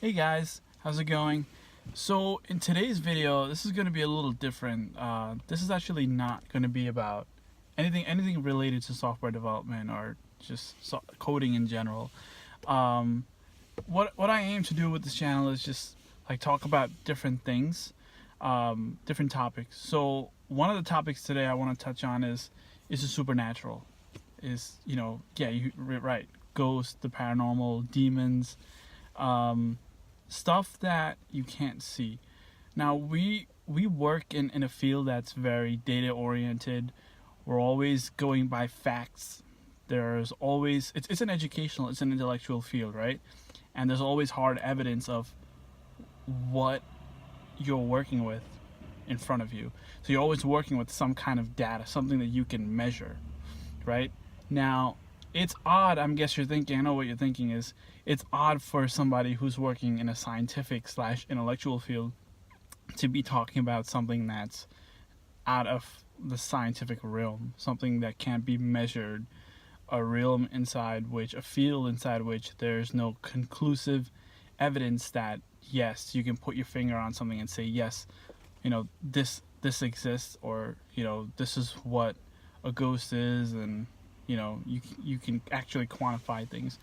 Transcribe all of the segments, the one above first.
Hey guys, how's it going? So in today's video, this is going to be a little different. This is actually not going to be about anything related to software development or just coding in general. Um, what I aim to do with this channel is just like talk about different things, different topics. So one of the topics today I want to touch on is the supernatural. Right, ghosts, the paranormal, demons. Stuff that you can't see. Now we work in a field that's very data oriented. We're always going by facts. There's always it's an educational, it's an intellectual field, right? And there's always hard evidence of what you're working with in front of you. So you're always working with some kind of data, something that you can measure, right? Now, it's odd, I know what you're thinking is, it's odd for somebody who's working in a scientific / intellectual field to be talking about something that's out of the scientific realm, something that can't be measured, a realm a field inside which there's no conclusive evidence that, yes, you can put your finger on something and say, yes, this exists, or, this is what a ghost is, and, you can actually quantify things.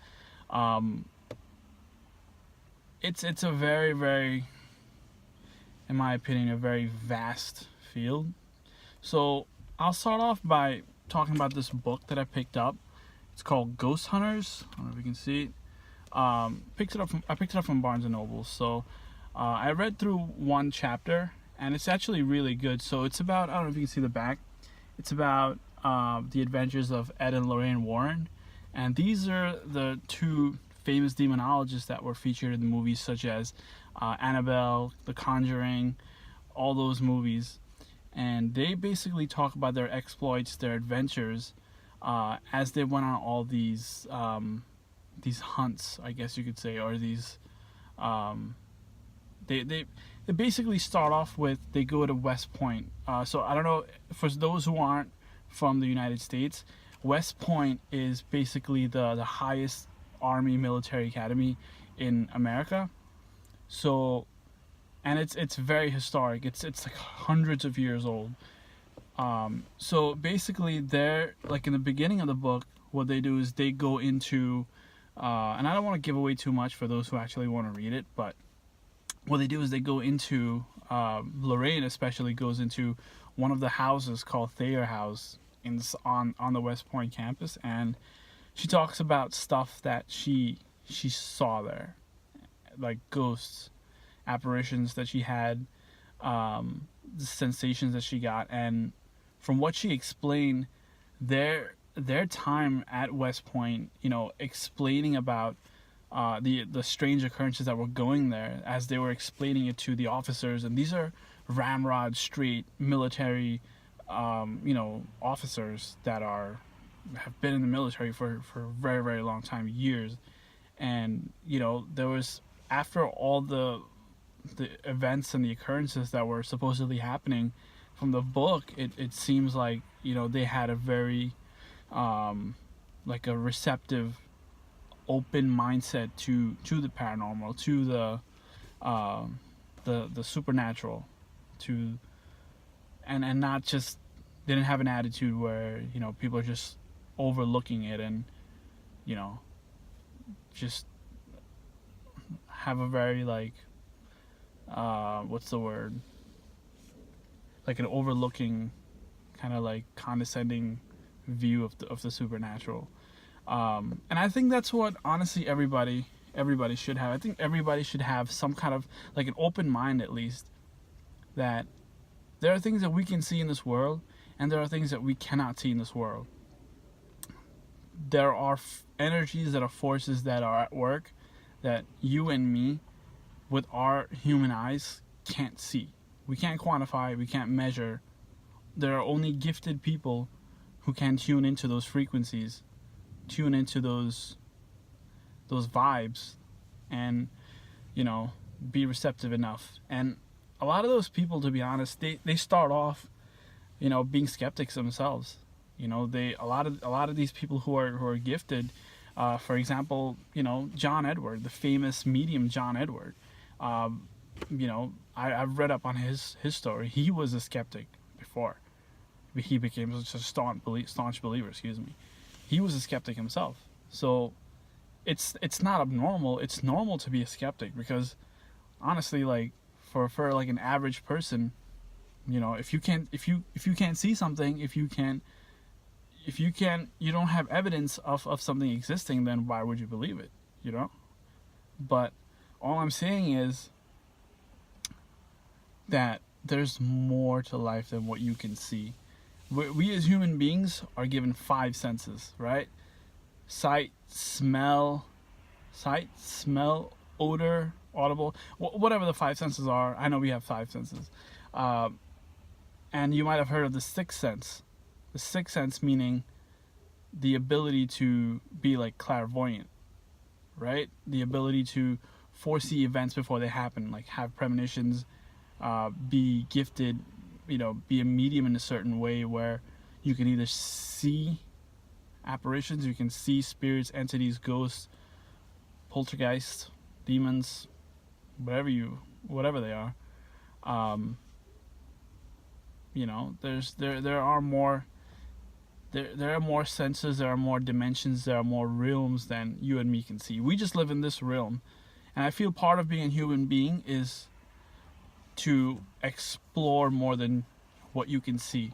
It's a very, very, in my opinion, a very vast field. So I'll start off by talking about this book that I picked up. It's called Ghost Hunters. I don't know if you can see it. I picked it up from Barnes and Noble. So I read through one chapter, and it's actually really good. So it's about, I don't know if you can see the back. It's about the adventures of Ed and Lorraine Warren, and these are the two famous demonologists that were featured in the movies such as Annabelle, The Conjuring, all those movies. And they basically talk about their exploits, their adventures, as they went on all these hunts, I guess you could say, or these they basically start off with, they go to West Point. So I don't know, for those who aren't from the United States, West Point is basically the highest Army military academy in America. So, and it's very historic. It's like hundreds of years old. So basically, they're like, in the beginning of the book, what they do is they go into, and I don't want to give away too much for those who actually want to read it, but what they do is they go into, Lorraine especially goes into one of the houses called Thayer House on the West Point campus, and she talks about stuff that she saw there, like ghosts, apparitions that she had, the sensations that she got. And from what she explained, their time at West Point, explaining about the strange occurrences that were going there, as they were explaining it to the officers. And these are ramrod straight military officers that have been in the military for a very, very long time, years. And there was, after all the events and the occurrences that were supposedly happening, from the book, it seems like they had a very like a receptive, open mindset to the paranormal, to the supernatural, and not just, they didn't have an attitude where people are just overlooking it and just have a very, like, what's the word, like an overlooking, kind of like condescending view of the supernatural. And I think that's what, honestly, everybody should have. I think everybody should have some kind of, like, an open mind, at least, that there are things that we can see in this world, and there are things that we cannot see in this world. There are energies, that are forces that are at work that you and me, with our human eyes, can't see. We can't quantify, we can't measure. There are only gifted people who can tune into those frequencies, tune into those vibes, and be receptive enough. And a lot of those people, to be honest, they start off being skeptics themselves. A lot of these people who are gifted, For example, John Edward, the famous medium John Edward. I've read up on his story. He was a skeptic before he became such a staunch believer. Excuse me. He was a skeptic himself. So it's not abnormal. It's normal to be a skeptic because honestly, like for like an average person, if you can't see something, if you don't have evidence of something existing, then why would you believe it? But all I'm saying is that there's more to life than what you can see. We as human beings are given 5 senses, right? Sight, smell, odor, audible, whatever the 5 senses are. I know we have 5 senses. And you might have heard of the sixth sense. The sixth sense meaning the ability to be like clairvoyant, right? The ability to foresee events before they happen, like have premonitions, be gifted, be a medium in a certain way where you can either see apparitions, you can see spirits, entities, ghosts, poltergeists, demons, whatever they are. There are more senses, there are more dimensions, there are more realms than you and me can see. We just live in this realm, and I feel part of being a human being is to explore more than what you can see,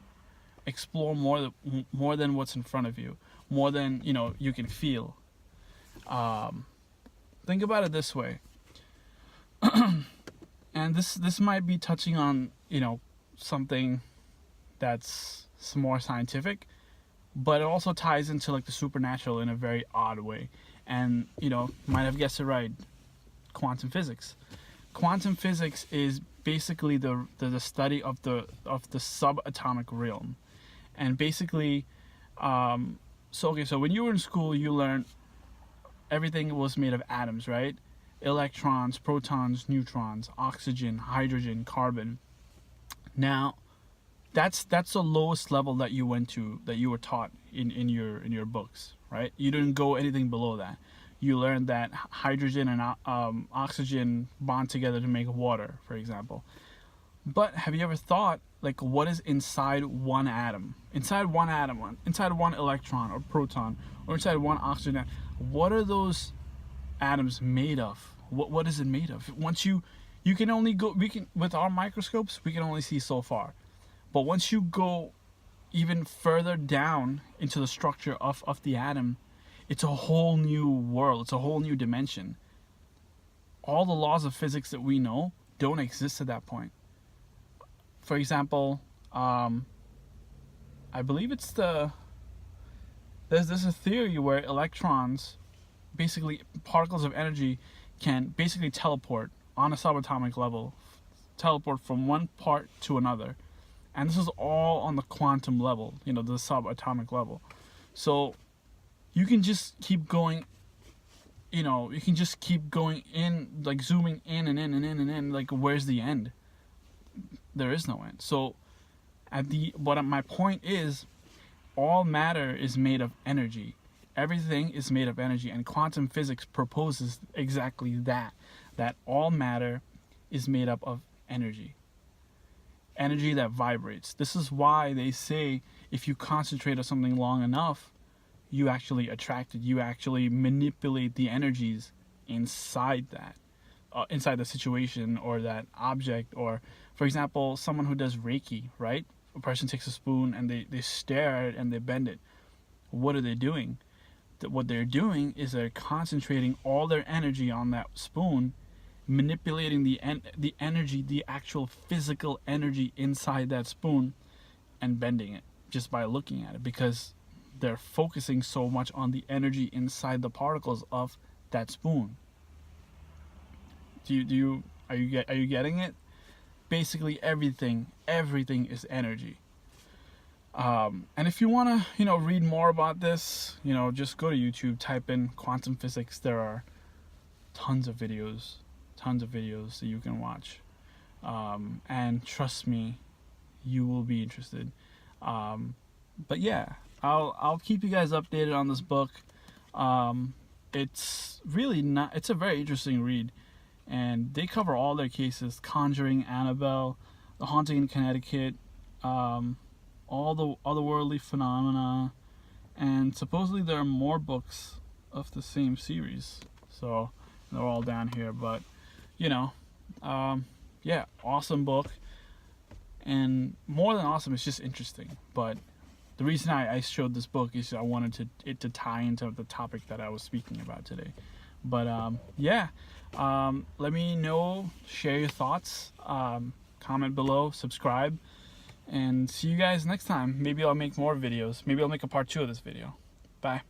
explore more than what's in front of you, more than you can feel. Think about it this way, and this might be touching on something that's more scientific, but it also ties into like the supernatural in a very odd way. And might have guessed it right, quantum physics. Quantum physics is basically the study of the subatomic realm. And basically so when you were in school, you learned everything was made of atoms, right? Electrons, protons, neutrons, oxygen, hydrogen, carbon. Now that's the lowest level that you went to, that you were taught in your books, right? You didn't go anything below that. You learned that hydrogen and oxygen bond together to make water, for example. But have you ever thought, like, what is inside one atom? Inside one electron or proton, or inside one oxygen? What are those atoms made of? What is it made of? Once you can only go, with our microscopes, we can only see so far. But once you go even further down into the structure of the atom, it's a whole new world. It's a whole new dimension. All the laws of physics that we know don't exist at that point. For example, I believe there's a theory where electrons, basically particles of energy, can basically teleport on a subatomic level, teleport from one part to another. And this is all on the quantum level, the subatomic level. So you can just keep going, in, like zooming in and in and in and in, like where's the end? There is no end. So my point is, all matter is made of energy. Everything is made of energy, and quantum physics proposes exactly that all matter is made up of energy. Energy that vibrates. This is why they say if you concentrate on something long enough, you actually attract it. You actually manipulate the energies inside that, inside the situation or that object. Or, for example, someone who does Reiki, right? A person takes a spoon and they stare at it and they bend it. What are they doing? What they're doing is they're concentrating all their energy on that spoon, manipulating the energy, the actual physical energy inside that spoon, and bending it just by looking at it, because they're focusing so much on the energy inside the particles of that spoon. Are you getting it? Basically everything is energy. And if you want to, read more about this, just go to YouTube, type in quantum physics. There are tons of videos that you can watch. And trust me, you will be interested. But yeah, I'll keep you guys updated on this book. It's really not. It's a very interesting read, and they cover all their cases: Conjuring, Annabelle, The Haunting in Connecticut, all the otherworldly phenomena, and supposedly there are more books of the same series. So they're all down here, but you know, yeah, awesome book, and more than awesome, it's just interesting. But the reason I showed this book is I wanted it to tie into the topic that I was speaking about today. But yeah, let me know, share your thoughts, comment below, subscribe, and see you guys next time. Maybe I'll make more videos. Maybe I'll make a part 2 of this video. Bye.